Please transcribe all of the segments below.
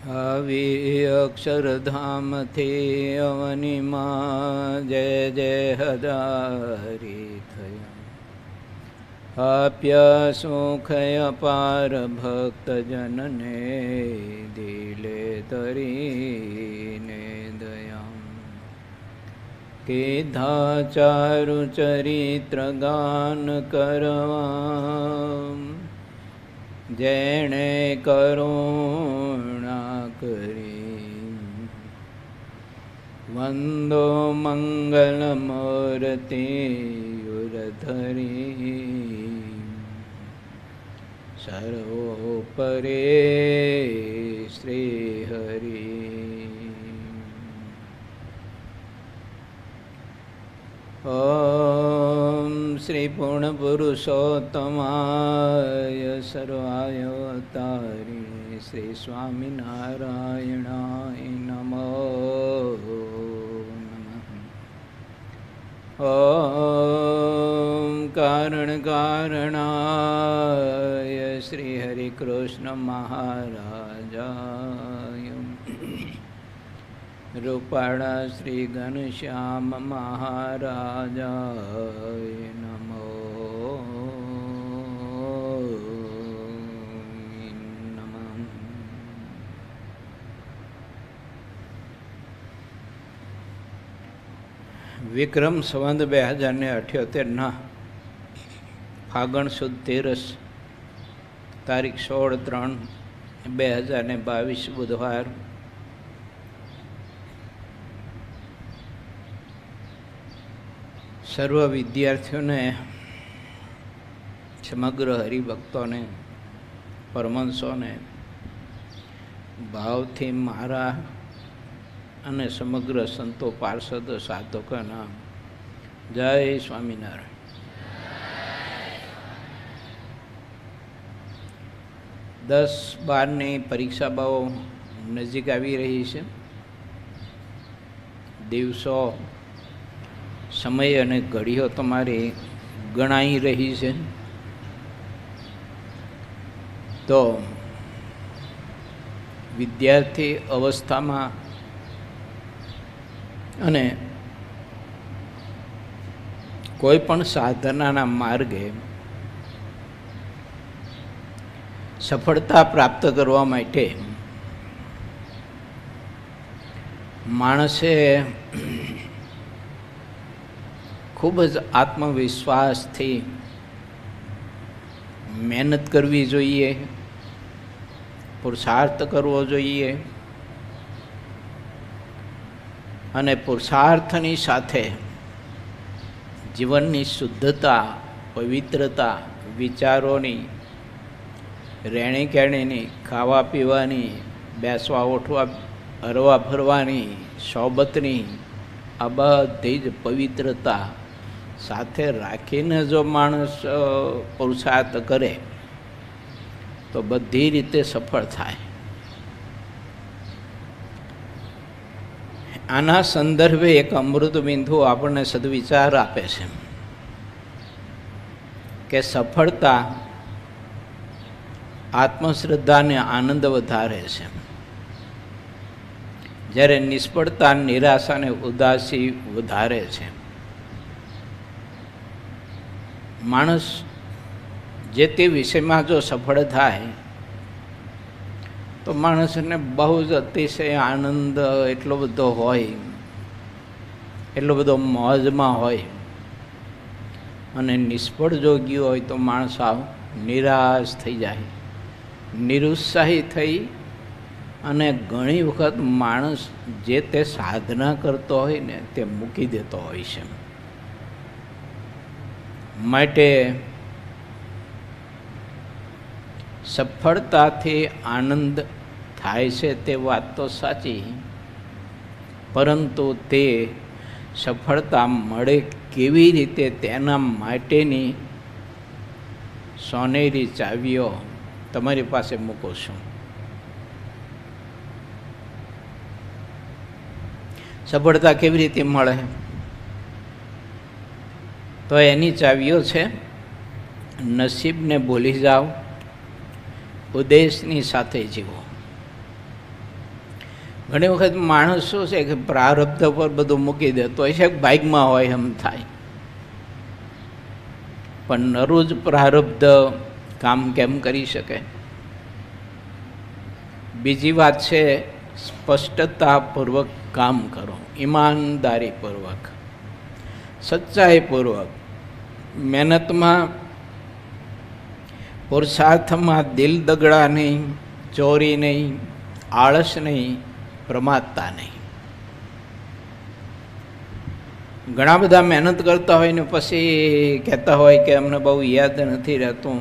આવી અક્ષરધામથી અવનીમાં જય જય હજારી થયા. આપ્યા સુખય અપાર ભક્તજનને દિલે તરીને દયા. કીધા ચારુ ચરિત્ર ગાન કરવા જેણે કરુણા કરી. વંદો મંગલ મૂર્તિ યુરધરી સર્વોપરે શ્રી હરિ. ઓમ શ્રી પૂર્ણ પુરુષોત્તમાય સર્વાય અવતારિણે શ્રી સ્વામિનારાયણાય નમો નમઃ. ઓમ કારણ કારણાય શ્રી હરિકૃષ્ણ મહારાજાય. રૂપાળા શ્રી ઘનશ્યામ મહારાજાય નમો નમઃ. વિક્રમ સંવત 2078 ફાગણ સુદ 13 તારીખ 16/3/2022 બુધવાર. સર્વ વિદ્યાર્થીઓને, સમગ્ર હરિભક્તોને, પરમહંસોને ભાવથી મારા અને સમગ્ર સંતો પાર્ષદ સાધકોના જય સ્વામિનારાયણ. 10-12ની પરીક્ષા બહુ નજીક આવી રહી છે. દિવસો, સમય અને ઘડીઓ તમારી ગણાઈ રહી છે. તો વિદ્યાર્થી અવસ્થામાં અને કોઈ પણ સાધનાના માર્ગે સફળતા પ્રાપ્ત કરવા માટે માણસે ખૂબ જ આત્મવિશ્વાસથી મહેનત કરવી જોઈએ, પુરુષાર્થ કરવો જોઈએ અને પુરુષાર્થની સાથે જીવનની શુદ્ધતા, પવિત્રતા, વિચારોની, રહેણી કહેણીની, ખાવા પીવાની, બેસવા ઉઠવા, હરવા ફરવાની, સોબતની, આ બધી જ પવિત્રતા સાથે રાખીને જો માણસ પુરુષાર્થ કરે તો બધી રીતે સફળ થાય. આના સંદર્ભે એક અમૃત બિંદુ આપણને સદવિચાર આપે છે કે સફળતા આત્મશ્રદ્ધાને આનંદ વધારે છે, જ્યારે નિષ્ફળતા નિરાશાને ઉદાસી વધારે છે. માણસ જે તે વિષયમાં જો સફળ થાય તો માણસને બહુ જ અતિશય આનંદ એટલો બધો હોય, એટલો બધો મોજમાં હોય. અને નિષ્ફળ જો ગયો હોય તો માણસ આવ નિરાશ થઈ જાય, નિરુત્સાહી થઈ અને ઘણી વખત માણસ જે તે સાધના કરતો હોય ને તે મૂકી દેતો હોય છે. માટે સફળતાથી આનંદ થાય છે તે વાત તો સાચી, પરંતુ તે સફળતા મળે કેવી રીતે તેના માટેની સોનેરી ચાવીઓ તમારી પાસે મૂકું છું. સફળતા કેવી રીતે મળે તો એની ચાવીઓ છે નસીબને ભૂલી જાઓ, ઉદ્દેશની સાથે જીવો. ઘણી વખત માણસ શું છે કે પ્રારબ્ધ પર બધું મૂકી દેતો હોય છે, ભાગમાં હોય એમ થાય, પણ નરું જ પ્રારબ્ધ કામ કેમ કરી શકે? બીજી વાત છે, સ્પષ્ટતાપૂર્વક કામ કરો, ઈમાનદારીપૂર્વક, સચ્ચાઈપૂર્વક, મહેનતમાં, પુરુષાર્થમાં દિલ દગડા નહીં, ચોરી નહીં, આળસ નહીં, પ્રમાદતા નહીં. ઘણા બધા મહેનત કરતા હોય ને પછી કહેતા હોય કે અમને બહુ યાદ નથી રહેતું,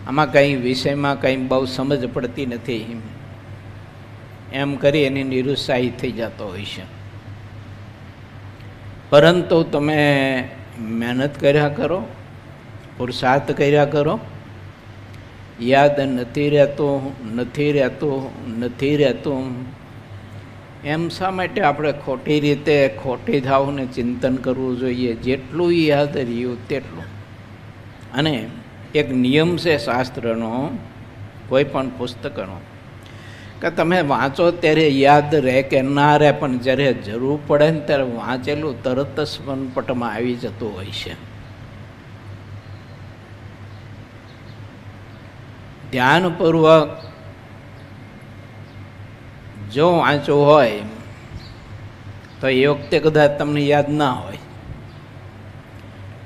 આમાં કંઈ વિષયમાં કંઈ બહુ સમજ પડતી નથી, એમ કરી એની નિરુત્સાહી થઈ જતો હોય છે. પરંતુ તમે મહેનત કર્યા કરો, પુરુષાર્થ કર્યા કરો, યાદ નથી રહેતું, નથી રહેતું, નથી રહેતું, એમ શા માટે આપણે ખોટી રીતે ખોટી થાવને ચિંતન કરવું જોઈએ? જેટલું યાદ રહ્યું તેટલું. અને એક નિયમ છે શાસ્ત્રનો, કોઈ પણ પુસ્તકનો, કે તમે વાંચો ત્યારે યાદ રહે કે ના રહે, પણ જ્યારે જરૂર પડે ને ત્યારે વાંચેલું તરત જ સ્મરણપટમાં આવી જતું હોય છે. ધ્યાનપૂર્વક જો વાંચવું હોય તો એ વખતે કદાચ તમને યાદ ના હોય,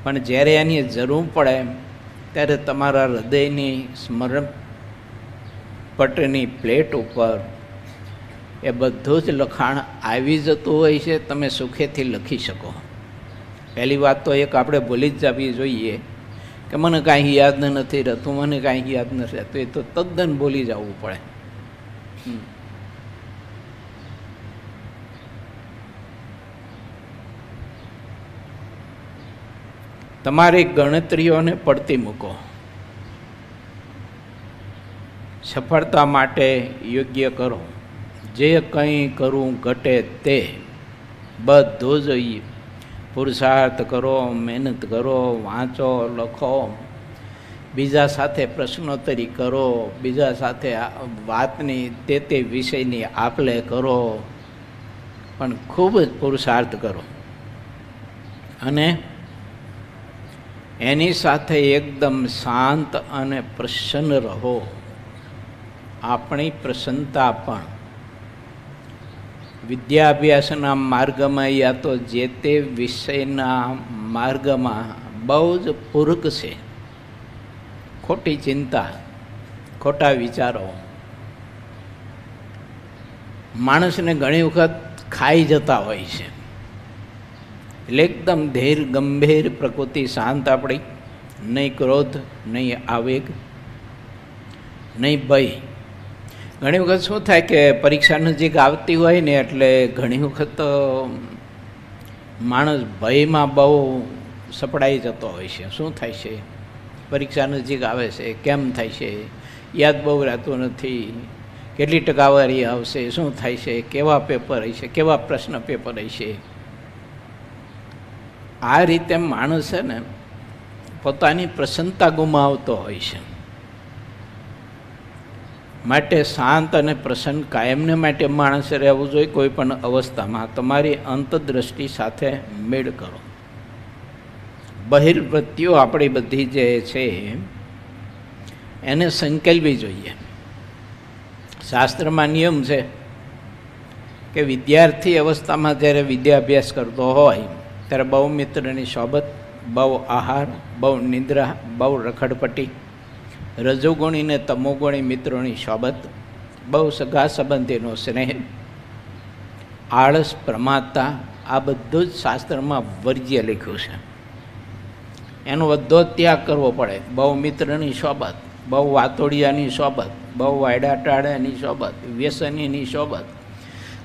પણ જ્યારે એની જરૂર પડે ત્યારે તમારા હૃદયની સ્મરણ પટની પ્લેટ ઉપર એ બધું જ લખાણ આવી જતું હોય છે, તમે સુખેથી લખી શકો. પહેલી વાત તો એક આપણે ભૂલી જ જવી જોઈએ કે મને કાંઈ યાદ નથી રહેતું, મને કાંઈ યાદ નથી રહેતું, એ તો તદ્દન ભૂલી જવું પડે. તમારી ગણતરીઓને પડતી મૂકો. સફળતા માટે યોગ્ય કરો, જે કંઈ કરવું ઘટે તે બધું જોઈએ. પુરુષાર્થ કરો, મહેનત કરો, વાંચો, લખો, બીજા સાથે પ્રશ્નોત્તરી કરો, બીજા સાથે વાતની તે વિષયની આપ-લે કરો, પણ ખૂબ જ પુરુષાર્થ કરો. અને એની સાથે એકદમ શાંત અને પ્રસન્ન રહો. આપણી પ્રસન્નતા પણ વિદ્યાભ્યાસના માર્ગમાં યા તો જે તે વિષયના માર્ગમાં બહુ જ પૂરક છે. ખોટી ચિંતા, ખોટા વિચારો માણસને ઘણી વખત ખાઈ જતા હોય છે. એટલે એકદમ ધીર ગંભીર પ્રકૃતિ, શાંત આપણી, નહીં ક્રોધ, નહીં આવેગ, નહીં ભય. ઘણી વખત શું થાય કે પરીક્ષા નજીક આવતી હોય ને એટલે ઘણી વખત માણસ ભયમાં બહુ સપડાઈ જતો હોય છે. શું થાય છે? પરીક્ષા નજીક આવે છે, કેમ થાય છે, યાદ બહુ રહેતું નથી, કેટલી ટકાવારી આવશે, શું થાય છે, કેવા પેપર હશે, કેવા પ્રશ્ન પેપર હશે. આ રીતે માણસ છે ને પોતાની પ્રસન્નતા ગુમાવતો હોય છે. માટે શાંત અને પ્રસન્ન કાયમને માટે માણસે રહેવું જોઈએ. કોઈ પણ અવસ્થામાં તમારી અંતદ્રષ્ટિ સાથે મેળ કરો. બહિર્વૃત્તિઓ આપણી બધી જે છે એને સંકેલવી જોઈએ. શાસ્ત્રમાં નિયમ છે કે વિદ્યાર્થી અવસ્થામાં જ્યારે વિદ્યાભ્યાસ કરતો હોય ત્યારે બહુ મિત્રની સોબત, બહુ આહાર, બહુ નિદ્રા, બહુ રખડપટ્ટી, રજોગુણી ને તમોગુણી મિત્રોની સોબત, બહુ સગા સંબંધીનો સ્નેહ, આળસ, પ્રમાદતા, આ બધું જ શાસ્ત્રમાં વર્જ્ય લખ્યું છે. એનો બધો ત્યાગ કરવો પડે. બહુ મિત્રની સોબત, બહુ વાતોડિયાની સોબત, બહુ વાયડા ટાળ્યાની સોબત, વ્યસનીની સોબત,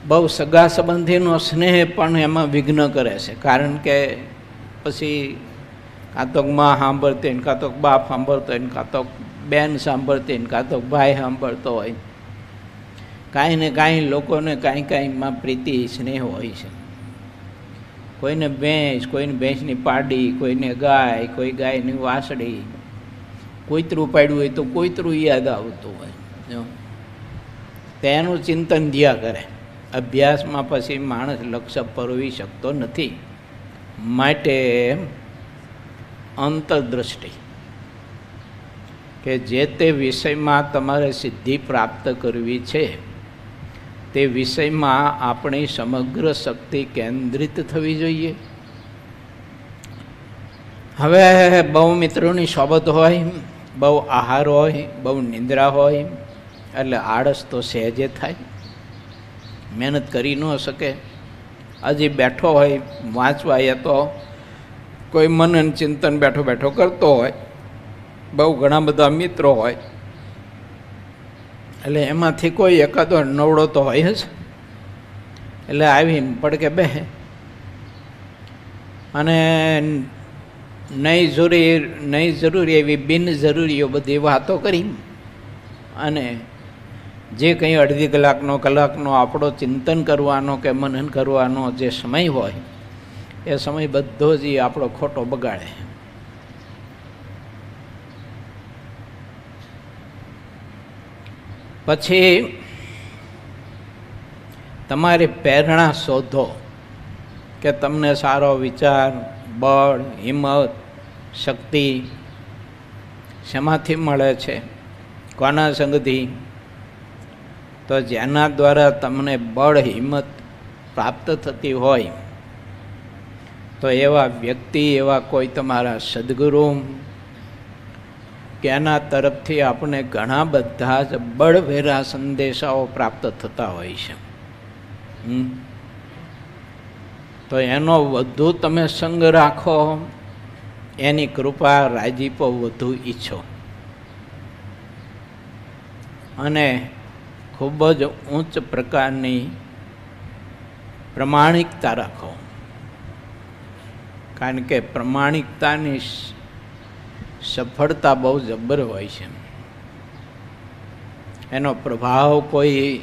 બહુ સગા સંબંધીનો સ્નેહ પણ એમાં વિઘ્ન કરે છે. કારણ કે પછી કાં તો માં સાંભળતી ને, કાં તો બાપ સાંભળતો હોય ને, કાં તો બેન સાંભળતી ને, કાં તો ભાઈ સાંભળતો હોય. કાંઈ ને કાંઈ લોકોને કાંઈ કાંઈમાં પ્રીતિ સ્નેહ હોય છે. કોઈને ભેંસ, કોઈને ભેંસની પાડી, કોઈને ગાય, કોઈ ગાયની વાસળી, કોઈતરું પાડ્યું હોય તો કોઈતરું યાદ આવતું હોય. તેનું ચિંતન થયા કરે. અભ્યાસમાં પછી માણસ લક્ષ્ય પરોવી શકતો નથી. માટે અંતરદ્રષ્ટિ કે જે તે વિષયમાં તમારે સિદ્ધિ પ્રાપ્ત કરવી છે તે વિષયમાં આપણી સમગ્ર શક્તિ કેન્દ્રિત થવી જોઈએ. હવે બહુ મિત્રોની સોબત હોય, બહુ આહાર હોય, બહુ નિંદ્રા હોય, એટલે આળસ તો સહેજે થાય, મહેનત કરી ન શકે. હજી બેઠો હોય વાંચવા, એ તો કોઈ મનન ચિંતન બેઠો બેઠો કરતો હોય, બહુ ઘણા બધા મિત્રો હોય, એટલે એમાંથી કોઈ એકાદો નવડો તો હોય જ. એટલે આવીને પડકે બેહે અને નહીં જરૂરી એવી બિનજરૂરીઓ બધી વાતો કરી અને જે કંઈ અડધી કલાકનો આપણો ચિંતન કરવાનો કે મનન કરવાનો જે સમય હોય એ સમય બધો જ આપણો ખોટો બગાડે. પછી તમારી પ્રેરણા શોધો કે તમને સારો વિચાર, બળ, હિંમત, શક્તિ શેમાંથી મળે છે, કોના સંગથી? તો જેના દ્વારા તમને બળ, હિંમત પ્રાપ્ત થતી હોય તો એવા વ્યક્તિ, એવા કોઈ તમારા સદગુરુ કે એના તરફથી આપણે ઘણા બધા જ બળભેરા સંદેશાઓ પ્રાપ્ત થતા હોય છે. તો એનો વધુ તમે સંગ રાખો, એની કૃપા, રાજીપો વધુ ઈચ્છો અને ખૂબ જ ઉચ્ચ પ્રકારની પ્રમાણિકતા રાખો. કારણ કે પ્રમાણિકતાની સફળતા બહુ જબર હોય છે. એનો પ્રભાવ કોઈ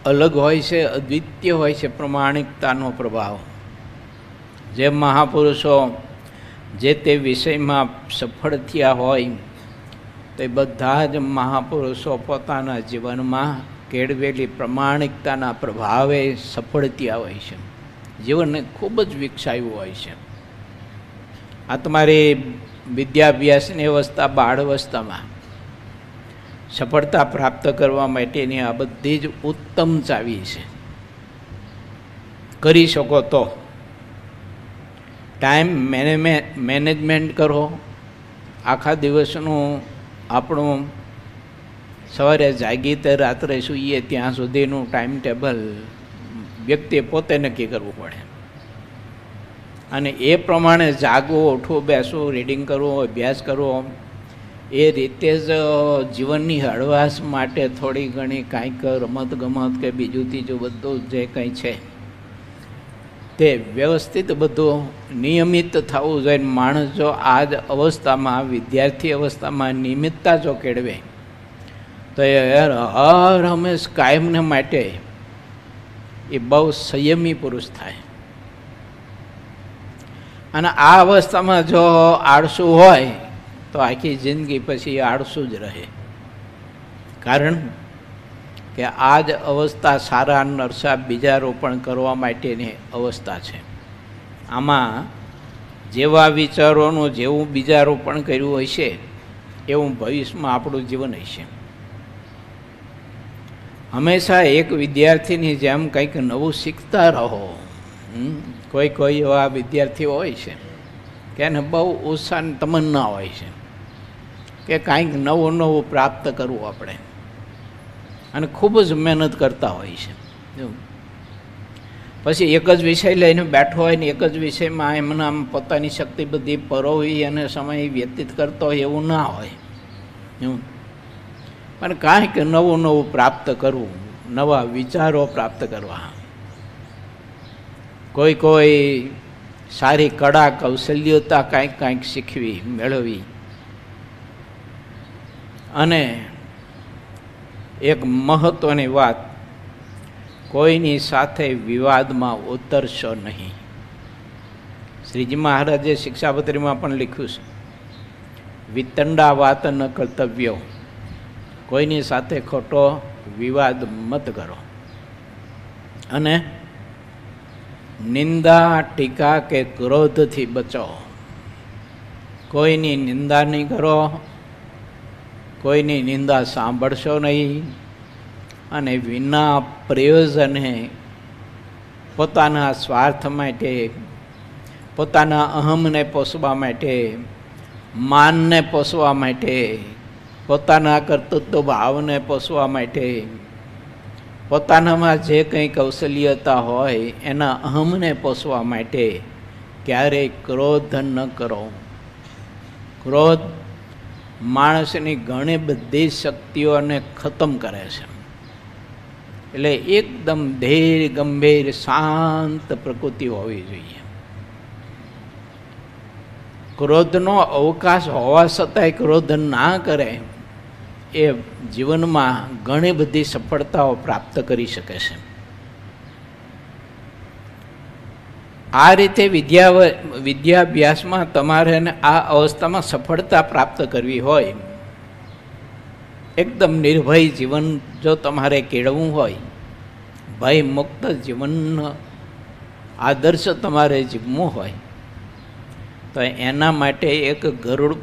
અલગ હોય છે, અદ્વિતીય હોય છે પ્રમાણિકતાનો પ્રભાવ. જે મહાપુરુષો જે તે વિષયમાં સફળ થયા હોય તે બધા જ મહાપુરુષો પોતાના જીવનમાં કેળવેલી પ્રમાણિકતાના પ્રભાવે સફળ થયા હોય છે. જીવનને ખૂબ જ વિકસાવ્યું હોય છે. આ તમારી વિદ્યાભ્યાસની અવસ્થા, બાળ અવસ્થામાં સફળતા પ્રાપ્ત કરવા માટેની આ બધી જ ઉત્તમ ચાવી છે. કરી શકો તો ટાઈમ મેનેજમેન્ટ કરો. આખા દિવસનું આપણું સવારે જાગી તે રાત્રે સૂઈએ ત્યાં સુધીનું ટાઈમ ટેબલ વ્યક્તિએ પોતે નક્કી કરવું પડે અને એ પ્રમાણે જાગવું, ઉઠવું, બેસવું, રીડિંગ કરવું, અભ્યાસ કરવો, એ રીતે જ જીવનની હળવાશ માટે થોડી ઘણી કાંઈક રમત ગમત કે બીજું ત્રીજું બધું જે કંઈ છે તે વ્યવસ્થિત બધું નિયમિત થવું જોઈએ. માણસ જો આ જ અવસ્થામાં, વિદ્યાર્થી અવસ્થામાં નિયમિતતા જો કેળવે તો એ હર હંમેશ કાયમને માટે એ બહુ સંયમી પુરુષ થાય. અને આ અવસ્થામાં જો આળસુ હોય તો આખી જિંદગી પછી આળસુ જ રહે. કારણ કે આ જ અવસ્થા સારા નરસા બીજારોપણ કરવા માટેની અવસ્થા છે. આમાં જેવા વિચારોનું જેવું બીજારોપણ કર્યું હોય છે એવું ભવિષ્યમાં આપણું જીવન હશે. હંમેશા એક વિદ્યાર્થીની જેમ કંઈક નવું શીખતા રહો. કોઈ એવા વિદ્યાર્થીઓ હોય છે કે એને બહુ ઉત્સાહ તમન્ના હોય છે કે કાંઈક નવું પ્રાપ્ત કરવું આપણે, અને ખૂબ જ મહેનત કરતા હોય છે. પછી એક જ વિષય લઈને બેઠો હોય ને એક જ વિષયમાં એમના પોતાની શક્તિ બધી પરોવી અને સમય વ્યતીત કરતો હોય એવું ના હોય. પણ કાંઈક નવું પ્રાપ્ત કરવું, નવા વિચારો પ્રાપ્ત કરવા, કોઈ સારી કળા કૌશલ્યતા કાંઈક શીખવી, મેળવવી. અને એક મહત્ત્વની વાત, કોઈની સાથે વિવાદમાં ઉતરશો નહીં. શ્રીજી મહારાજે શિક્ષાપત્રીમાં પણ લખ્યું છે, વિતંડા વાત ન કર્તવ્યો કોઈની સાથે ખોટો વિવાદ મત કરો. અને નિંદા, ટીકા કે ક્રોધથી બચો. કોઈની નિંદા નહીં કરો, કોઈની નિંદા સાંભળશો નહીં, અને વિના પ્રયોજને પોતાના સ્વાર્થ માટે, પોતાના અહમને પોષવા માટે, માનને પોષવા માટે, પોતાના કર્તૃત્વ ભાવને પોષવા માટે, પોતાનામાં જે કંઈ કૌશલ્યતા હોય એના અહમને પોષવા માટે ક્યારેય ક્રોધ ન કરો. ક્રોધ માણસની ઘણી બધી શક્તિઓને ખતમ કરે છે. એટલે એકદમ ધીર ગંભીર શાંત પ્રકૃતિ હોવી જોઈએ. ક્રોધનો અવકાશ હોવા છતાંય ક્રોધ ના કરે એ જીવનમાં ઘણી બધી સફળતાઓ પ્રાપ્ત કરી શકે છે. આ રીતે વિદ્યાભ્યાસમાં તમારે આ અવસ્થામાં સફળતા પ્રાપ્ત કરવી હોય, એકદમ નિર્ભય જીવન જો તમારે કેળવવું હોય, ભય મુક્ત જીવનનો આદર્શ તમારે જીવવું હોય, તો એના માટે એક ગરુડ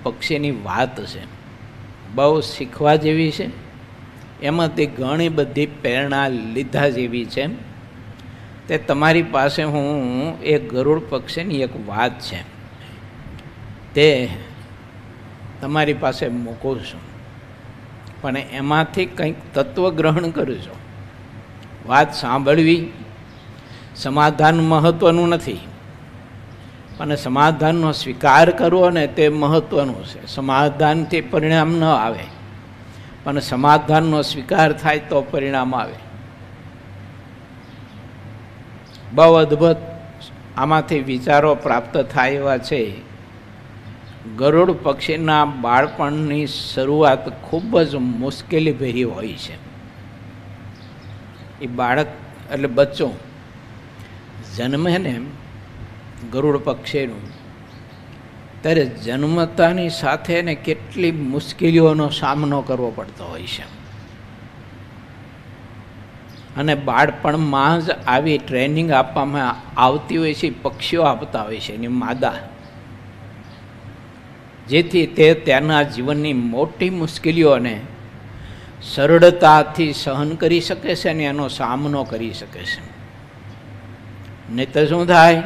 પક્ષીની વાત છે, બહુ શીખવા જેવી છે. એમાંથી ઘણી બધી પ્રેરણા લીધા જેવી છે. તે તમારી પાસે હું એક ગરુડ પક્ષીની એક વાત છે તે તમારી પાસે મૂકું છું, પણ એમાંથી કંઈક તત્વ ગ્રહણ કરજો. વાત સાંભળવી સમાધાન મહત્ત્વનું નથી, પણ સમાધાનનો સ્વીકાર કરવો ને તે મહત્ત્વનું છે. સમાધાનથી પરિણામ ન આવે, પણ સમાધાનનો સ્વીકાર થાય તો પરિણામ આવે. બહુ અદ્ભુત આમાંથી વિચારો પ્રાપ્ત થાય એવા છે. ગરુડ પક્ષીના બાળપણની શરૂઆત ખૂબ જ મુશ્કેલીભરી હોય છે. એ બાળક એટલે બચ્ચો જન્મે ને ગરુડ પક્ષીનું, ત્યારે જન્મતાની સાથે ને કેટલી મુશ્કેલીઓનો સામનો કરવો પડતો હોય છે. અને બાળપણમાં જ આવી ટ્રેનિંગ આપવામાં આવતી હોય છે, પક્ષીઓ આપતા હોય છે એની માદા, જેથી તે તેના જીવનની મોટી મુશ્કેલીઓને સરળતાથી સહન કરી શકે છે અને એનો સામનો કરી શકે છે. નહીં તો શું થાય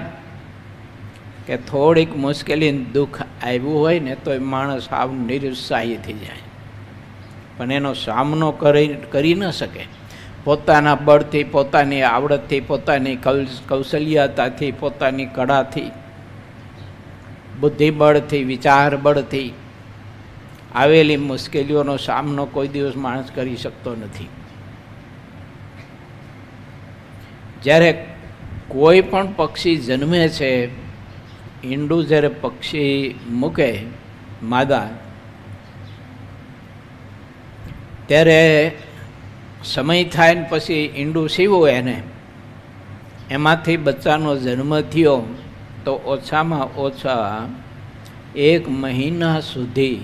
કે થોડીક મુશ્કેલી દુઃખ આવ્યું હોય ને તો એ માણસ આવ નિરુત્સાહી થઈ જાય, પણ એનો સામનો કરી ન શકે. પોતાના બળથી, પોતાની આવડતથી, પોતાની કૌશલ્યતાથી, પોતાની કળાથી, બુદ્ધિબળથી, વિચાર બળથી આવેલી મુશ્કેલીઓનો સામનો કોઈ દિવસ માણસ કરી શકતો નથી. જ્યારે કોઈ પણ પક્ષી જન્મે છે, ઈંડું જ્યારે પક્ષી મૂકે માદા, ત્યારે સમય થાય ને પછી ઈંડું સીવું એને, એમાંથી બચ્ચાનો જન્મ થયો તો ઓછામાં ઓછા 1 મહિના સુધી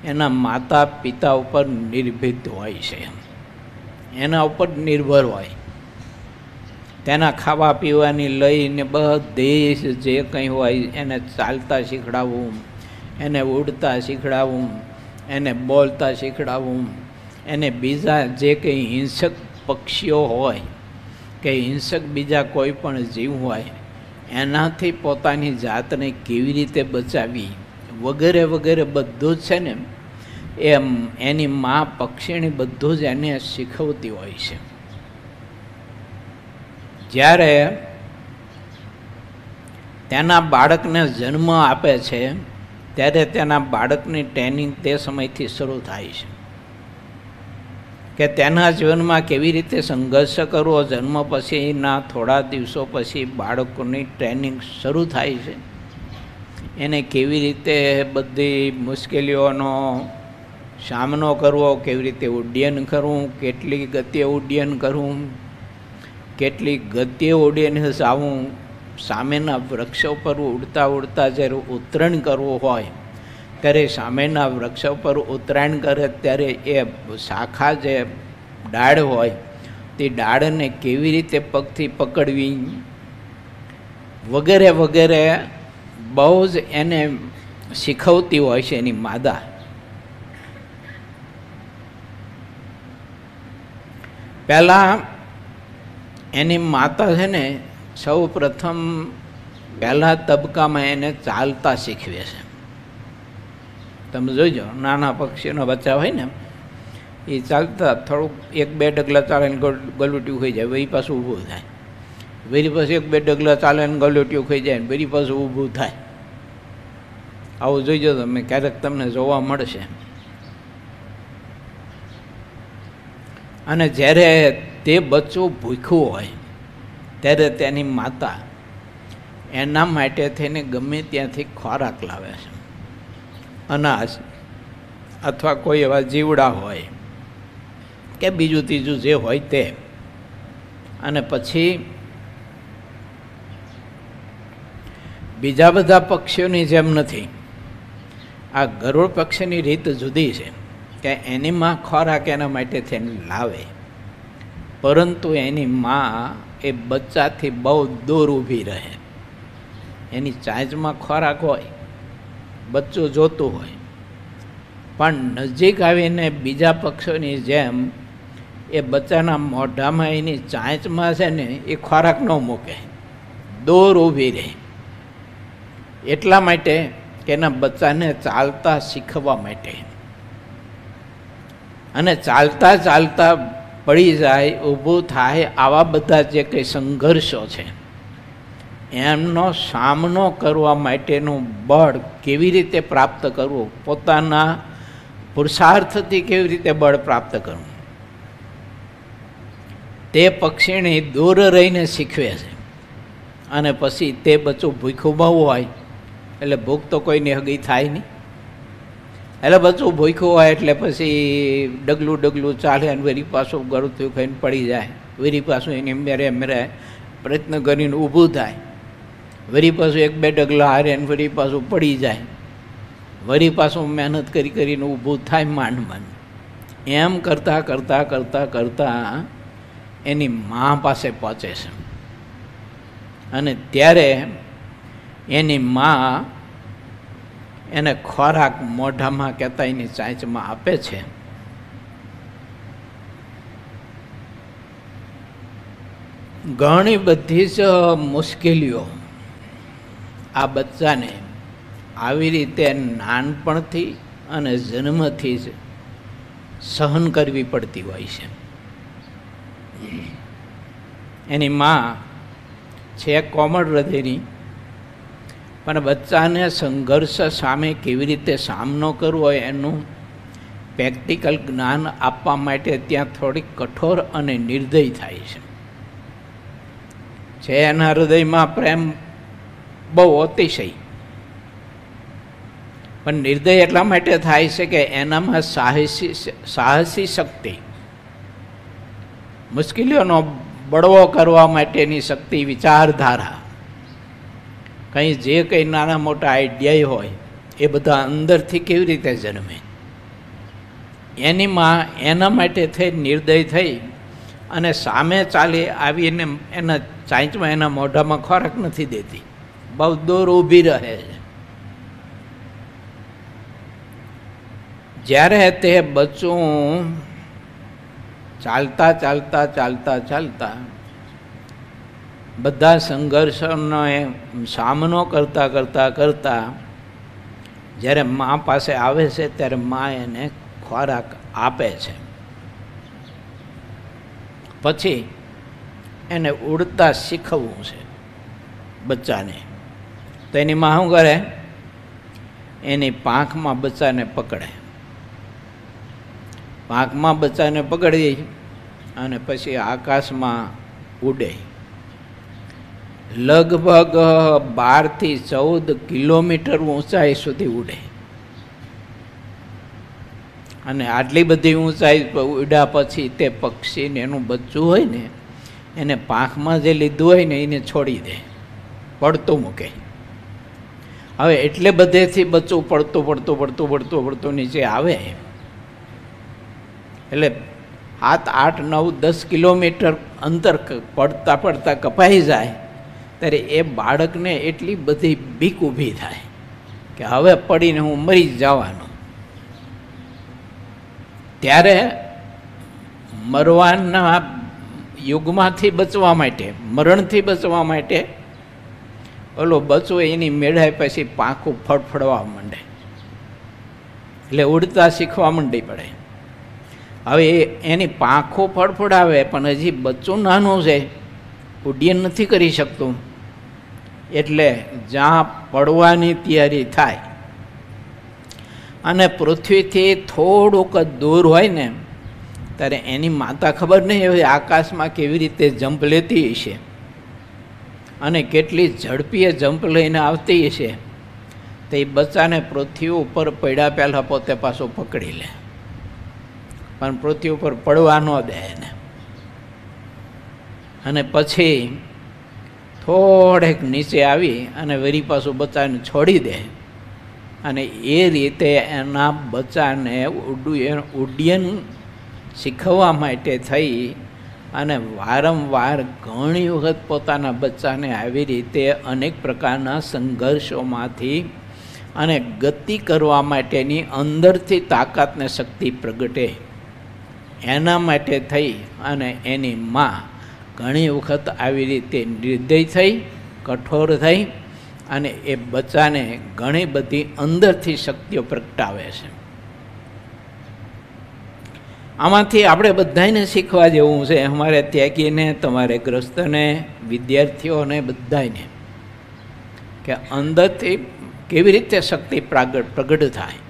એના માતા પિતા ઉપર નિર્ભીત હોય છે, એના ઉપર નિર્ભર હોય. તેના ખાવા પીવાની લઈને બધી જે કંઈ હોય એને ચાલતા શીખડાવવું, એને ઉડતા શીખડાવવું, એને બોલતા શીખડાવવું, એને બીજા જે કંઈ હિંસક પક્ષીઓ હોય કે હિંસક બીજા કોઈ પણ જીવ હોય એનાથી પોતાની જાતને કેવી રીતે બચાવવી વગેરે વગેરે બધું જ છે ને એમ એની મા પક્ષીણી બધું જ એને શીખવતી હોય છે. જ્યારે તેના બાળકને જન્મ આપે છે ત્યારે તેના બાળકની ટ્રેનિંગ તે સમયથી શરૂ થાય છે કે તેના જીવનમાં કેવી રીતે સંઘર્ષ કરવો. જન્મ પછીના થોડા દિવસો પછી બાળકોની ટ્રેનિંગ શરૂ થાય છે. એને કેવી રીતે બધી મુશ્કેલીઓનો સામનો કરવો, કેવી રીતે ઉડ્ડયન કરવું, કેટલી ગતિએ ઉડ્ડયન કરવું, કેટલી ગતિએ ઉડીને જવું, સામેના વૃક્ષો પર ઉડતા ઉડતા જ્યારે ઉતરણ કરવું હોય ત્યારે સામેના વૃક્ષ ઉપર ઉતરાયણ કરે ત્યારે એ શાખા જે ડાળ હોય તે ડાળને કેવી રીતે પગથી પકડવી વગેરે વગેરે બહુ જ એને શીખવતી હોય છે એની માદા. પહેલાં એની માતા છે ને સૌ પ્રથમ પહેલા તબક્કામાં એને ચાલતા શીખવે છે. તમે જોઈજો, નાના પક્ષીનો બચ્ચા હોય ને એ ચાલતા થોડુંક 1-2 ડગલા ચાલે ને ગલોટિયું ખાઈ જાય, વળી પાછું ઊભું થાય, વળી પાછું 1-2 ડગલા ચાલે ને ગલોટિયું ખાઈ જાય, વળી પાછું ઊભું થાય. આવું જોઈજો તમે, ક્યારેક તમને જોવા મળશે. અને જ્યારે તે બચ્ચું ભૂખ્યું હોય ત્યારે તેની માતા એના માટે થઈને ગમે ત્યાંથી ખોરાક લાવે છે, અનાજ અથવા કોઈ એવા જીવડા હોય કે બીજું ત્રીજું જે હોય તે. અને પછી બીજા બધા પક્ષીઓની જેમ નથી, આ ગરુડ પક્ષીની રીત જુદી છે કે એની માં ખોરાક એના માટે થઈને લાવે, પરંતુ એની માં એ બચ્ચાથી બહુ દૂર ઊભી રહે. એની ચાંચમાં ખોરાક હોય, બચ્ચું જોતું હોય, પણ નજીક આવીને બીજા પક્ષીઓની જેમ એ બચ્ચાના મોઢામાં એની ચાંચમાં છે ને એ ખોરાક ન મૂકે, દૂર ઊભી રહે. એટલા માટે કે એના બચ્ચાને ચાલતા શીખવવા માટે. અને ચાલતા ચાલતા પડી જાય, ઊભું થાય, આવા બધા જે કંઈ સંઘર્ષો છે એમનો સામનો કરવા માટેનું બળ કેવી રીતે પ્રાપ્ત કરવું, પોતાના પુરુષાર્થથી કેવી રીતે બળ પ્રાપ્ત કરવું, તે પક્ષીણી દૂર રહીને શીખવે છે. અને પછી તે બચ્ચું ભૂખ્યું બહુ હોય એટલે ભૂખ તો કોઈની હગી થાય નહીં, એટલે બચ્ચું ભૂખ્યું હોય એટલે પછી ડગલું ડગલું ચાલે અને વળી પાછું ગળું ખાઈને પડી જાય, વળી પાછું એની મેરે પ્રયત્ન કરીને ઊભું થાય, વળી પાછું 1-2 ડગલા હારે અને વળી પાછું પડી જાય, વળી પાછું મહેનત કરી કરીને ઊભું થાય માંડ માંડ. એમ કરતાં કરતાં કરતાં કરતાં એની મા પાસે પહોંચે છે. અને ત્યારે એની મા એને ખોરાક મોઢામાં કહેતા એની ચાંચમાં આપે છે. ઘણી બધી જ મુશ્કેલીઓ આ બચ્ચાને આવી રીતે નાનપણથી અને જન્મથી જ સહન કરવી પડતી હોય છે. એની મા છે કોમળ હૃદયની, પણ બચ્ચાને સંઘર્ષ સામે કેવી રીતે સામનો કરવો એનું પ્રેક્ટિકલ જ્ઞાન આપવા માટે ત્યાં થોડીક કઠોર અને નિર્દય થાય છે. એના હૃદયમાં પ્રેમ બહુ અતિશય, પણ નિર્દય એટલા માટે થાય છે કે એનામાં સાહસી શક્તિ, મુશ્કેલીઓનો બળવો કરવા માટેની શક્તિ, વિચારધારા, કંઈ જે કંઈ નાના મોટા આઈડિયા હોય એ બધા અંદરથી કેવી રીતે જન્મે. એની માં એના માટે થઈ નિર્દય થઈ અને સામે ચાલી આવીને એના ચાંચમાં એના મોઢામાં ખોરાક નથી દેતી, બહુ દૂર ઊભી રહે છે. જ્યારે તે બચ્ચું ચાલતા ચાલતા ચાલતા ચાલતા બધા સંઘર્ષોનો સામનો કરતાં કરતાં કરતાં જ્યારે મા પાસે આવે છે ત્યારે મા એને ખોરાક આપે છે. પછી એને ઉડતા શીખવવું છે બચ્ચાને. તો એની મા શું કરે, એની પાંખમાં બચ્ચાને પકડે, પાંખમાં બચ્ચાને પકડી અને પછી આકાશમાં ઉડે. લગભગ 12 થી 14 કિલોમીટર ઊંચાઈ સુધી ઉડે. અને આટલી બધી ઊંચાઈ ઉડ્યા પછી તે પક્ષીને એનું બચ્ચું હોય ને એને પાંખમાં જે લીધું હોય ને એને છોડી દે, પડતું મૂકે. હવે એટલે બધેથી બચવું પડતું નીચે આવે એટલે 7, 8, 9, 10 કિલોમીટર અંતર પડતા કપાઈ જાય ત્યારે એ બાળકને એટલી બધી બીક ઊભી થાય કે હવે પડીને હું મરી જ જવાનો. ત્યારે મરવાના યુગમાંથી બચવા માટે, મરણથી બચવા માટે ઓલો બચવો એની મેળાય પછી પાંખું ફડફડવા માંડે, એટલે ઉડતા શીખવા માંડી પડે. હવે એની પાંખો ફડફડાવે પણ હજી બચ્ચું નાનું છે, ઉડ્ડયન નથી કરી શકતું. એટલે જ્યાં પડવાની તૈયારી થાય અને પૃથ્વીથી થોડુંક જ દૂર હોય ને ત્યારે એની માતા ખબર નહીં હવે આકાશમાં કેવી રીતે જમ્પ લેતી હશે અને કેટલી ઝડપીએ જમ્પ લઈને આવતી હશે. તો એ બચ્ચાને પૃથ્વી ઉપર પડ્યા પહેલાં પોતે પાછો પકડી લે, પણ પૃથ્વી ઉપર પડવા ન દે એને. અને પછી થોડેક નીચે આવી અને વળી પાછું બચ્ચાને છોડી દે અને એ રીતે એના બચ્ચાને ઉડ્ડયન શીખવવા માટે થઈ અને વારંવાર ઘણી વખત પોતાના બચ્ચાને આવી રીતે અનેક પ્રકારના સંઘર્ષોમાંથી અને ગતિ કરવા માટેની અંદરથી તાકાતને શક્તિ પ્રગટે એના માટે થઈ અને એની માં ઘણી વખત આવી રીતે નિર્દય થઈ, કઠોર થઈ અને એ બચ્ચાને ઘણી બધી અંદરથી શક્તિઓ પ્રગટાવે છે. આમાંથી આપણે બધાને શીખવા જેવું છે, અમારે ત્યાગીને, તમારે ગ્રસ્તને, વિદ્યાર્થીઓને, બધાને, કે અંદરથી કેવી રીતે શક્તિ પ્રગટ થાય,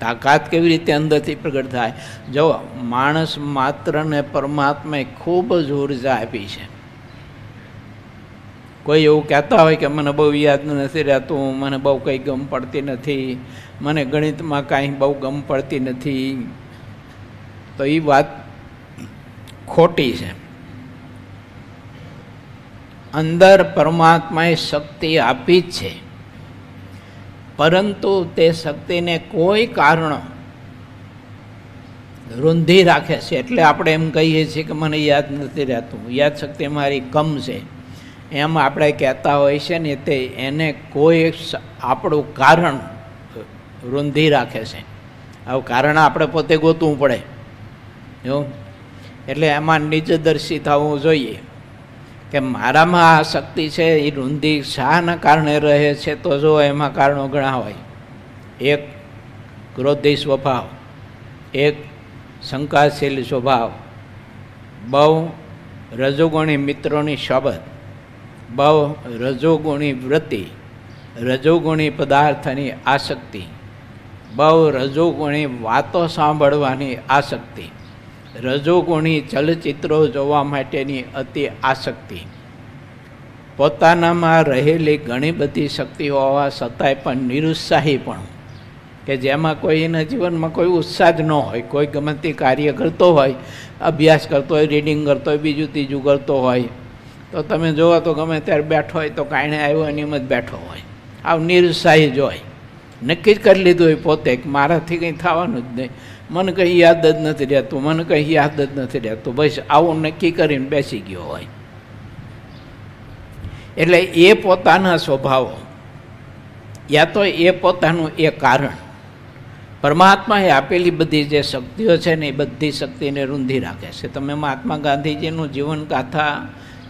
તાકાત કેવી રીતે અંદરથી પ્રગટ થાય. જો માણસ માત્રને પરમાત્માએ ખૂબ જ ઉર્જા આપી છે. કોઈ એવું કહેતા હોય કે મને બહુ યાદ નથી રહેતું, મને બહુ કંઈ ગમ પડતી નથી, મને ગણિતમાં કાંઈ બહુ ગમ પડતી નથી, તો એ વાત ખોટી છે. અંદર પરમાત્માએ શક્તિ આપી જ છે, પરંતુ તે શક્તિને કોઈ કારણ રૂંધી રાખે છે. એટલે આપણે એમ કહીએ છીએ કે મને યાદ નથી રહેતું, યાદ શક્તિ મારી કમ છે, એમ આપણે કહેતા હોય છે ને. તે એને કોઈ આપણું કારણ રૂંધી રાખે છે. આવું કારણ આપણે પોતે ગોતવું પડે એવું. એટલે એમાં નિજદર્શી થવું જોઈએ કે મારામાં આ શક્તિ છે એ રૂંધી શાના કારણે રહે છે. તો જો એમાં કારણો ઘણા હોય. એક ક્રોધી સ્વભાવ, એક શંકાશીલ સ્વભાવ, બહુ રજોગુણી મિત્રોની સોબત, બહુ રજોગુણી વૃત્તિ, રજોગુણી પદાર્થની આસક્તિ, બહુ રજોગુણી વાતો સાંભળવાની આસક્તિ, રજોગુણી ચલચિત્રો જોવા માટેની અતિ આસક્તિ, પોતાનામાં રહેલી ઘણી બધી શક્તિઓ હોવા છતાંય પણ નિરુત્સાહી પણ, કે જેમાં કોઈના જીવનમાં કોઈ ઉત્સાહ જ ન હોય. કોઈ ગમે તે કાર્ય કરતો હોય, અભ્યાસ કરતો હોય, રીડિંગ કરતો હોય, બીજું ત્રીજું કરતો હોય, તો તમે જુઓ તો ગમે ત્યારે બેઠો હોય તો કાંઈને આવ્યો એની એમ જ બેઠો હોય, આવ નિરુત્સાહી જ હોય. નક્કી જ કરી લીધું હોય પોતે કે મારાથી કંઈ થવાનું જ નહીં, મને કંઈ યાદ જ નથી રહેતું, મને કંઈ યાદ જ નથી રહેતું, બસ આવું નક્કી કરીને બેસી ગયો હોય. એટલે એ પોતાના સ્વભાવો યા તો એ પોતાનું એ કારણ, પરમાત્માએ આપેલી બધી જે શક્તિઓ છે ને એ બધી શક્તિને રૂંધી રાખે છે. તમે મહાત્મા ગાંધીજીનું જીવન ગાથા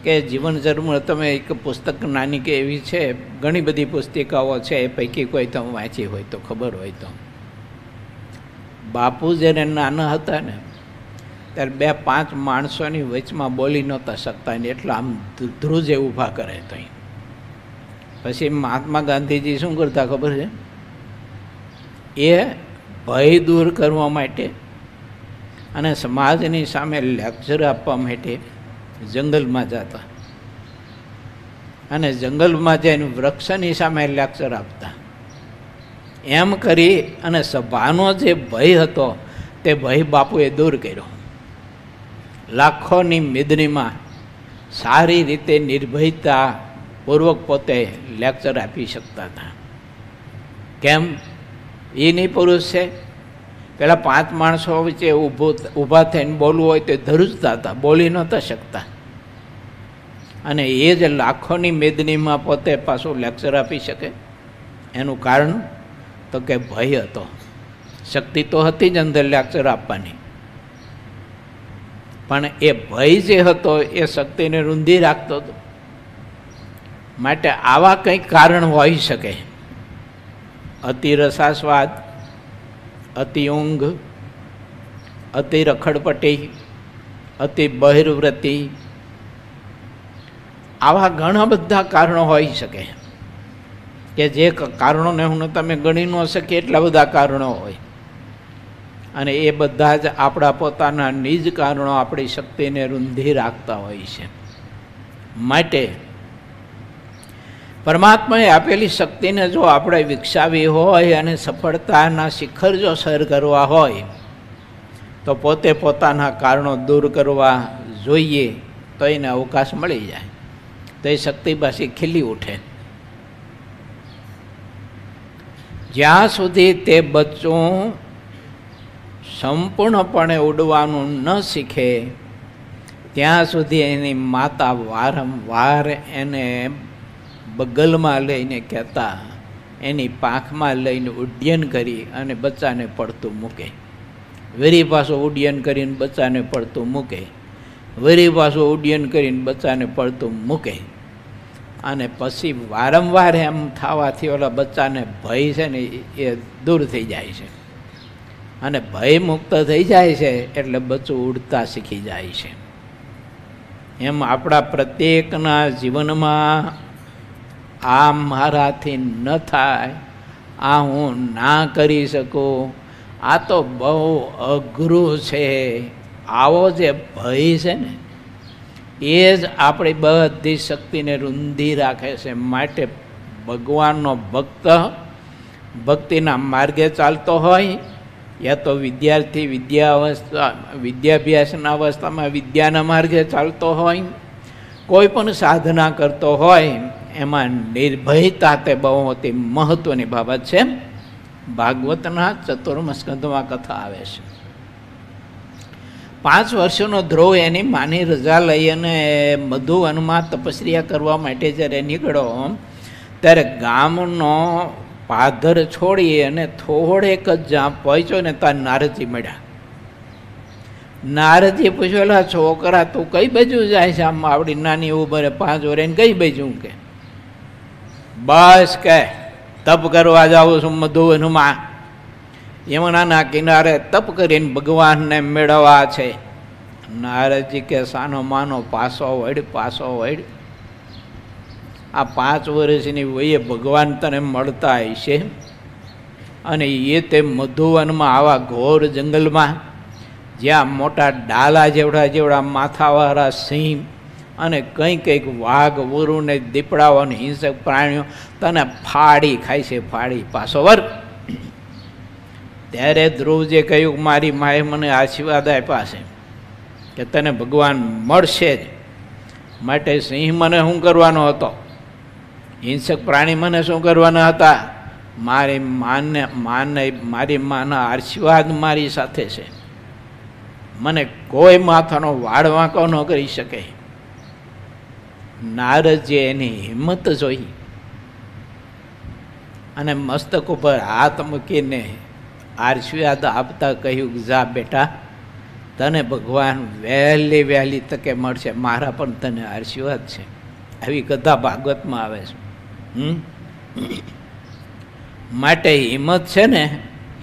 કે જીવન જરૂર તમે એક પુસ્તક નાની કે એવી છે, ઘણી બધી પુસ્તિકાઓ છે, એ પૈકી કોઈ તમે વાંચી હોય તો ખબર હોય તો. બાપુ જ્યારે નાના હતા ને ત્યારે 2-5 માણસોની વચમાં બોલી નહોતા શકતા ને એટલા આમ ધ્રુજે ઊભા કરે. તો પછી મહાત્મા ગાંધીજી શું કરતા ખબર છે? એ ભય દૂર કરવા માટે અને સમાજની સામે લેક્ચર આપવા માટે જંગલમાં જતા અને જંગલમાં જઈને વૃક્ષની સામે લેક્ચર આપતા. એમ કરી અને સભાનો જે ભય હતો તે ભય બાપુએ દૂર કર્યો. લાખોની મેદનીમાં સારી રીતે નિર્ભયતા પૂર્વક પોતે લેક્ચર આપી શકતા હતા. કેમ? એ નહીં પુરુષ છે. પેલા 5 માણસો વચ્ચે ઊભા થઈને બોલવું હોય તો ધ્રુજતા હતા, બોલી નહોતા શકતા. અને એ જ લાખોની મેદનીમાં પોતે પાછું લેક્ચર આપી શકે. એનું કારણ તો કે ભય હતો. શક્તિ તો હતી જ અંદર લેક્ચર આપવાની, પણ એ ભય જે હતો એ શક્તિને રૂંધી રાખતો હતો. માટે આવા કંઈક કારણ હોઈ શકે. અતિ રસાસ્વાદ, અતિ ઊંઘ, અતિ રખડપટ્ટી, અતિ બહિર્વૃત્તિ, આવા ઘણા બધા કારણો હોઈ શકે કે જે કારણોને હું તમે ગણી ન શકીએ એટલા બધા કારણો હોય. અને એ બધા જ આપણા પોતાના નિજ કારણો આપણી શક્તિને રૂંધી રાખતા હોય છે. માટે પરમાત્માએ આપેલી શક્તિને જો આપણે વિકસાવી હોય અને સફળતાના શિખર જો સર કરવા હોય તો પોતે પોતાના કારણો દૂર કરવા જોઈએ, તો એને અવકાશ મળી જાય, તો એ શક્તિ પાછી ખીલી ઉઠે. જ્યાં સુધી તે બચ્ચું સંપૂર્ણપણે ઉડવાનું ન શીખે ત્યાં સુધી એની માતા વારંવાર એને બગલમાં લઈને કહેતા, એની પાંખમાં લઈને ઉડ્ડયન કરી અને બચ્ચાને પડતું મૂકે. વરી પાછું ઉડ્ડયન કરીને બચ્ચાને પડતું મૂકે, વરી પાછું ઉડ્ડયન કરીને બચ્ચાને પડતું મૂકે. અને પછી વારંવાર એમ થવાથી ઓલા બચ્ચાને ભય છે ને એ દૂર થઈ જાય છે. અને ભય મુક્ત થઈ જાય છે એટલે બચ્ચું ઉડતા શીખી જાય છે. એમ આપણા પ્રત્યેકના જીવનમાં આ મારાથી ન થાય, આ હું ના કરી શકું, આ તો બહુ અઘરું છે, આવો જે ભય છે ને એ જ આપણી બધી શક્તિને રૂંધી રાખે છે. માટે ભગવાનનો ભક્ત ભક્તિના માર્ગે ચાલતો હોય યા તો વિદ્યાર્થી વિદ્યાભ્યાસના અવસ્થામાં વિદ્યાના માર્ગે ચાલતો હોય, કોઈ પણ સાધના કરતો હોય, એમાં નિર્ભયતા તે બહુ અતિ મહત્ત્વની બાબત છે. ભાગવતના 4મા સ્કંધમાં કથા આવે છે. 5 વર્ષનો ધ્રુવ એની માની રજા લઈ અને મધુવનમાં તપસ્યા કરવા માટે જ્યારે નીકળ્યો ત્યારે ગામનો પાદર છોડી અને થોડેક જ જ્યાં પહોંચ્યો ને ત્યાં નારદજી મળ્યા. નારદજી પૂછેલા, છોકરા તું કઈ બાજુ જાય છે? આમ આવડી નાની ઉંમરે 5 વર્ષની કઈ બાજુ? કે બસ કે તપ કરવા જાઉં છું મધુવનમાં, યમુનાના કિનારે તપ કરીને ભગવાનને મેળવવા છે. નારદજી કે સાનો માનો પાસો વળ. આ 5 વર્ષની વયે ભગવાન તને મળતા હશે અને એ તે મધુવનમાં આવા ઘોર જંગલમાં જ્યાં મોટા ડાલા જેવડા માથાવાળા સિંહ અને કંઈક વાઘ વરુને દીપડાઓ અને હિંસક પ્રાણીઓ તને ફાડી ખાય છે, ફાડી પાછો વર્ગ. ત્યારે ધ્રુવજીએ કહ્યું, મારી માએ મને આશીર્વાદ આપ્યા છે કે તને ભગવાન મળશે જ, માટે સિંહ મને શું કરવાનો હતો, હિંસક પ્રાણી મને શું કરવાના હતા? મારી માના આશીર્વાદ મારી સાથે છે, મને કોઈ માથાનો વાળ વાંકો ન કરી શકે. નારદજીએ એની હિંમત જોઈ અને મસ્તક ઉપર હાથ મૂકીને આશીર્વાદ આપતા કહ્યું, જા બેટા, તને ભગવાન વહેલી તકે મળશે, મારા પણ તને આશીર્વાદ છે. આવી કથા ભાગવતમાં આવે છે. માટે હિંમત છે ને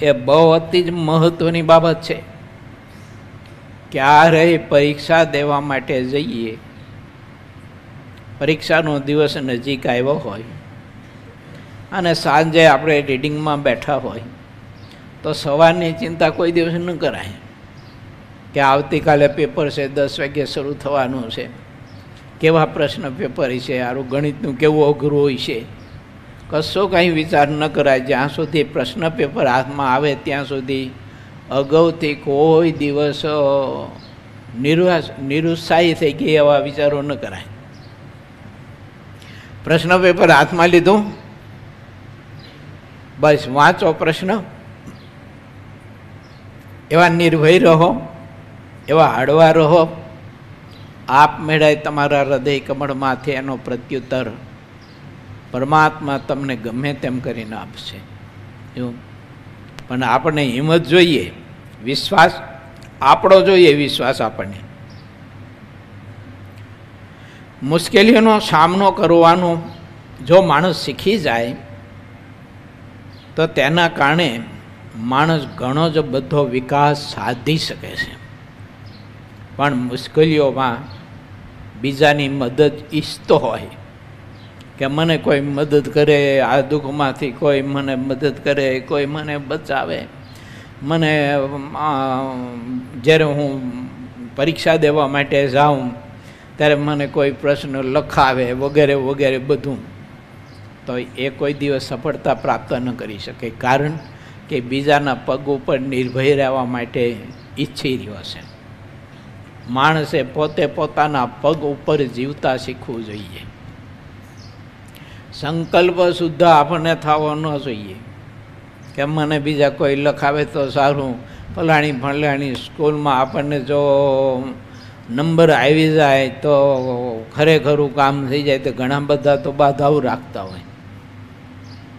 એ બહુ અતિ જ મહત્વની બાબત છે. ક્યારેય પરીક્ષા દેવા માટે જઈએ, પરીક્ષાનો દિવસ નજીક આવ્યો હોય અને સાંજે આપણે રીડિંગમાં બેઠા હોય તો સવારની ચિંતા કોઈ દિવસ ન કરાય કે આવતીકાલે પેપર છે, 10 વાગે શરૂ થવાનું છે, કેવા પ્રશ્ન પેપર છે, આરું ગણિતનું કેવું અઘરું હોય છે, કશો કંઈ વિચાર ન કરાય. જ્યાં સુધી પ્રશ્ન પેપર હાથમાં આવે ત્યાં સુધી અગાઉથી કોઈ દિવસ નિરુત્સાહી થઈ ગઈ એવા વિચારો ન કરાય. પ્રશ્ન પેપર હાથમાં લીધું, બસ વાંચો પ્રશ્ન, એવા નિર્ભય રહો, એવા હળવા રહો, આપમેળે તમારા હૃદય કમળમાંથી એનો પ્રત્યુત્તર પરમાત્મા તમને ગમે તેમ કરીને આપશે. એવું પણ આપણને હિંમત જોઈએ, વિશ્વાસ આપણો જોઈએ, વિશ્વાસ આપણને. મુશ્કેલીઓનો સામનો કરવાનો જો માણસ શીખી જાય તો તેના કારણે માણસ ઘણો જ બધો વિકાસ સાધી શકે છે. પણ મુશ્કેલીઓમાં બીજાની મદદ ઈચ્છતો હોય કે મને કોઈ મદદ કરે, આ દુઃખમાંથી કોઈ મને મદદ કરે, કોઈ મને બચાવે, મને જ્યારે હું પરીક્ષા દેવા માટે જાઉં ત્યારે મને કોઈ પ્રશ્ન લખાવે વગેરે વગેરે બધું, તો એ કોઈ દિવસ સફળતા પ્રાપ્ત ન કરી શકે. કારણ કે બીજાના પગ ઉપર નિર્ભય રહેવા માટે ઈચ્છી રહ્યો છે. માણસે પોતે પોતાના પગ ઉપર જીવતા શીખવું જોઈએ. સંકલ્પ સુદ્ધા આપણને થવો ન જોઈએ કે મને બીજા કોઈ લખાવે તો સારું, ફલાણી ફલાણી સ્કૂલમાં આપણને જો નંબર આવી જાય તો ખરેખરું કામ થઈ જાય. તો ઘણા બધા તો બાધાઓ રાખતા હોય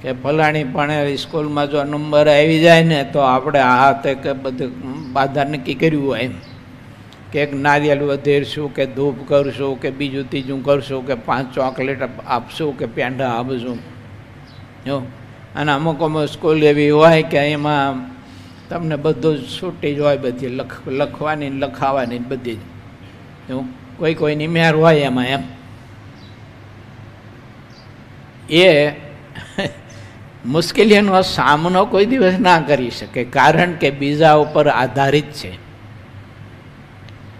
કે ફલાણી પણ સ્કૂલમાં જો નંબર આવી જાય ને તો આપણે હાથે કે બધું બાધા નક્કી કર્યું હોય એમ કે એક નારિયેળ વધેરશું કે ધૂપ કરશું કે બીજું ત્રીજું કરશું કે 5 ચોકલેટ આપશું કે પેંડા આપશું. જો અને અમુક અમુક સ્કૂલ એવી હોય કે એમાં તમને બધું જ છૂટી જ હોય, બધી લખવાની લખાવાની બધી જ. કોઈ કોઈની મેર હોય એમાં એમ. એ મુશ્કેલીઓનો સામનો કોઈ દિવસ ના કરી શકે કારણ કે બીજા ઉપર આધારિત છે.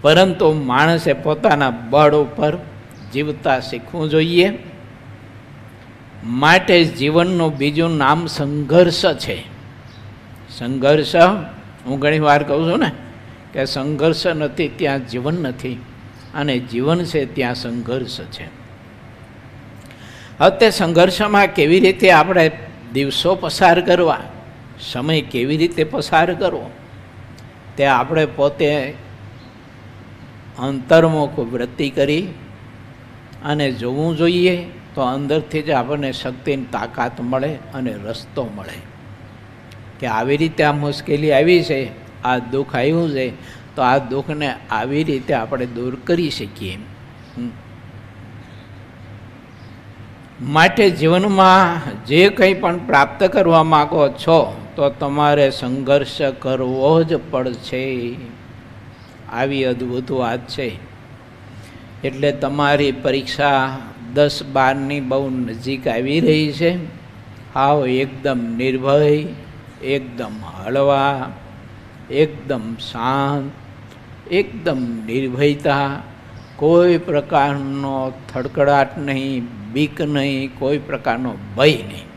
પરંતુ માણસે પોતાના બળ ઉપર જીવતા શીખવું જોઈએ. માટે જીવનનું બીજું નામ સંઘર્ષ છે. સંઘર્ષ, હું ઘણી વાર કહું છું ને કે સંઘર્ષ નથી ત્યાં જીવન નથી, અને જીવન છે ત્યાં સંઘર્ષ છે. હવે તે સંઘર્ષમાં કેવી રીતે આપણે દિવસો પસાર કરવા, સમય કેવી રીતે પસાર કરવો, તે આપણે પોતે અંતર્મુખ વૃત્તિ કરી અને જોવું જોઈએ. તો અંદરથી જ આપણને શક્તિની તાકાત મળે અને રસ્તો મળે કે આવી રીતે આ મુશ્કેલી આવી છે, આ દુઃખ આવ્યું છે, તો આ દુઃખને આવી રીતે આપણે દૂર કરી શકીએ. માટે જીવનમાં જે કંઈ પણ પ્રાપ્ત કરવા માગો છો તો તમારે સંઘર્ષ કરવો જ પડશે. આવી અદ્ભુત વાત છે. એટલે તમારી પરીક્ષા 10-12ની બહુ નજીક આવી રહી છે. હાવ એકદમ નિર્ભય, એકદમ હળવા, એકદમ શાંત, એકદમ નિર્ભયતા, કોઈ પ્રકારનો થડકડાટ નહીં, બીક નહીં, કોઈ પ્રકારનો ભય નહીં.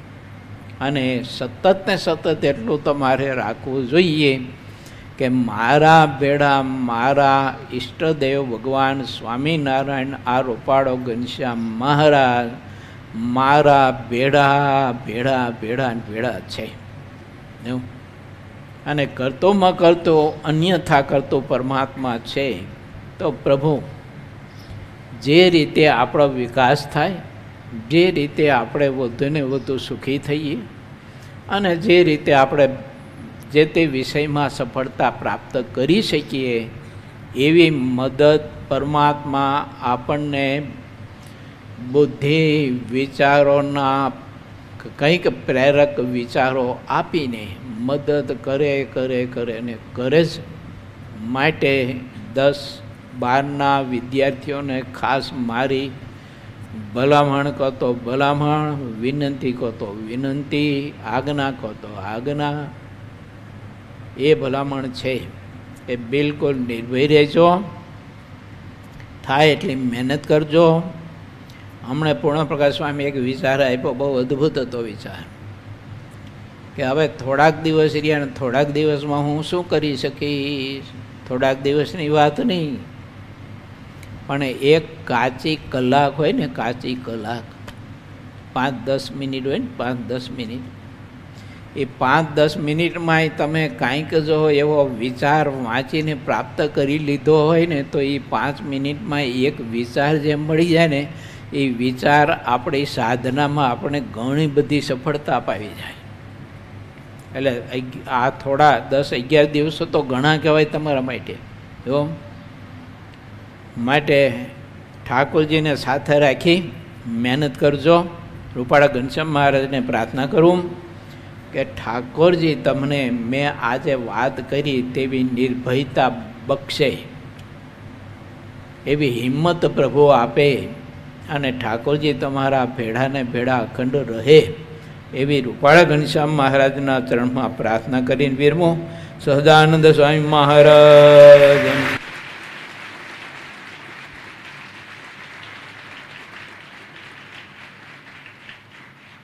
અને સતત ને સતત એટલું તમારે રાખવું જોઈએ કે મારા બેડા મારા ઈષ્ટદેવ ભગવાન સ્વામિનારાયણ આ રૂપાળો ઘનશ્યામ મહારાજ મારા ભેડા ભેડા ભેડા ભેડા છે. અને કરતોમાં કરતો અન્યથા કરતો પરમાત્મા છે. તો પ્રભુ જે રીતે આપણો વિકાસ થાય, જે રીતે આપણે વધુને વધુ સુખી થઈએ અને જે રીતે આપણે જે તે વિષયમાં સફળતા પ્રાપ્ત કરી શકીએ એવી મદદ પરમાત્મા આપણને બુદ્ધિ વિચારોના કંઈક પ્રેરક વિચારો આપીને મદદ કરે કરે કરે ને કરે જ. માટે 10-12ના વિદ્યાર્થીઓને ખાસ મારી ભલામણ કહો તો ભલામણ, વિનંતી કહો તો વિનંતી, આજ્ઞા કહો તો આજ્ઞા, એ ભલામણ છે એ બિલકુલ નિર્ભય રહેજો. થાય એટલી મહેનત કરજો. હમણાં પૂર્ણપ્રકાશ સ્વામી એક વિચાર આપ્યો, બહુ અદ્ભુત હતો વિચાર, કે હવે થોડાક દિવસ રહ્યા ને થોડાક દિવસમાં હું શું કરી શકીશ. થોડાક દિવસની વાત નહીં, પણ એક કાચી કલાક હોય ને, કાચી કલાક 5-10 મિનિટ હોય ને, 5-10 મિનિટ, એ 5-10 મિનિટમાંય તમે કાંઈક જો એવો વિચાર વાંચીને પ્રાપ્ત કરી લીધો હોય ને તો એ 5 મિનિટમાં એક વિચાર જે મળી જાય ને એ વિચાર આપણી સાધનામાં આપણે ઘણી બધી સફળતા પાવી જાય. એટલે આ થોડા 10-11 દિવસો તો ઘણા કહેવાય તમારા માટે. જો માટે ઠાકોરજીને સાથે રાખી મહેનત કરજો. રૂપાળા ઘનશ્યામ મહારાજને પ્રાર્થના કરું કે ઠાકોરજી તમને મેં આજે વાત કરી તેવી નિર્ભયતા બક્ષે, એવી હિંમત પ્રભુ આપે અને ઠાકોરજી તમારા ભેડાને ભેડા અખંડ રહે એવી રૂપાળા ઘનશ્યામ મહારાજના ચરણમાં પ્રાર્થના કરીને વિરમું. સહજાનંદ સ્વામી મહારાજ.